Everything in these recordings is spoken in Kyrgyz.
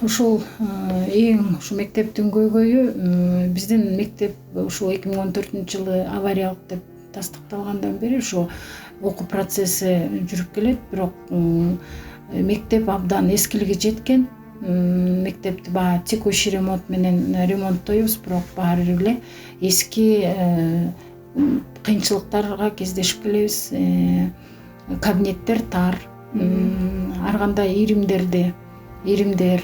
ушул эң ушу мектептин көйгөйү биздин мектеп ушул 2014-жылы авариялык деп тастыкталгандан бери ошо окуу процесси жүрүп келет, бирок мектеп абдан эскилиги жеткен. Мектепти баягы текущий ремонт менен ремонттойбуз, бирок баары бир эле эски кыйынчылыктарга кездешип келебиз. Кабинеттер тар, ар кандай иримдер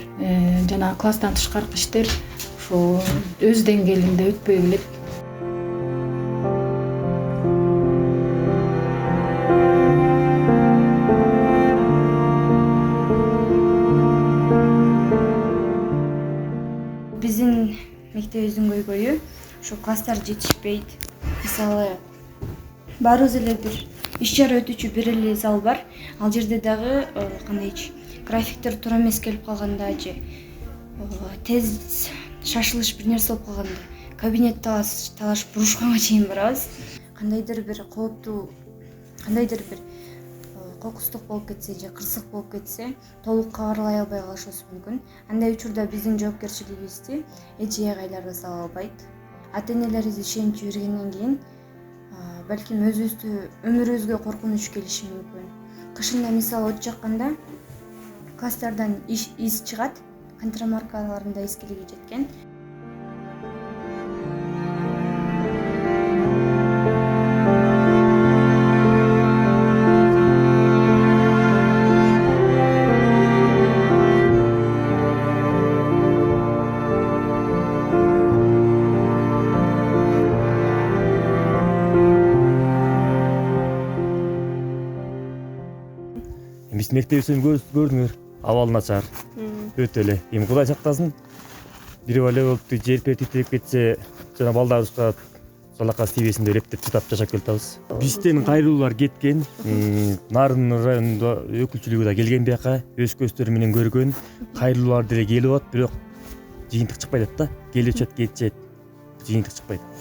жана класстан тышкаркы иштер ошо өз деңгээлинде өтпөй келет. Биздин мектебибиздин көйгөйү ошо класстар жетишпейт. Мисалы баарыбыз эле бир иш чара өтүүчү бир эле зал бар. Ал жерде дагы кандайчы графиктер туура эмес келип калганда же тез шашылыш бир нерсе болуп калганда кабинет талашып бурушканга чейин барабыз. Кандайдыр бир кооптуу, кандайдыр бир кокустук болуп кетсе же кырсык болуп кетсе толук кабарлай албай калышыбыз мүмкүн. Андай учурда биздин жоопкерчилигибизди эч ээга айларга сала албайт. Ата-энелерибиз ишенип жибергенден кийин балким өмүрүбүзгө коркунуч келиши мүмкүн. Кышында мисалы от жакканда класстардан из чыгат, контрамаркаларында эскилиги жеткен. Биздин мектебибизден көрдүңөр, абалы начар, өтө эле. Эми Кудай сактасын, бир бала болупту, жер пер титиреп кетсе, жана балдарыбызга жалакасы тийбесин деп эптеп чыдап жашап келатабыз. Бизден кайрылуулар кеткен, Нарын районунда өкүлчүлүгү да келген бияка, өз көздөрү менен көргөн, кайрылуулар деле келип атат, бирок жыйынтык чыкпай атат да. Келип атат, кетишет, жыйынтык чыкпайт.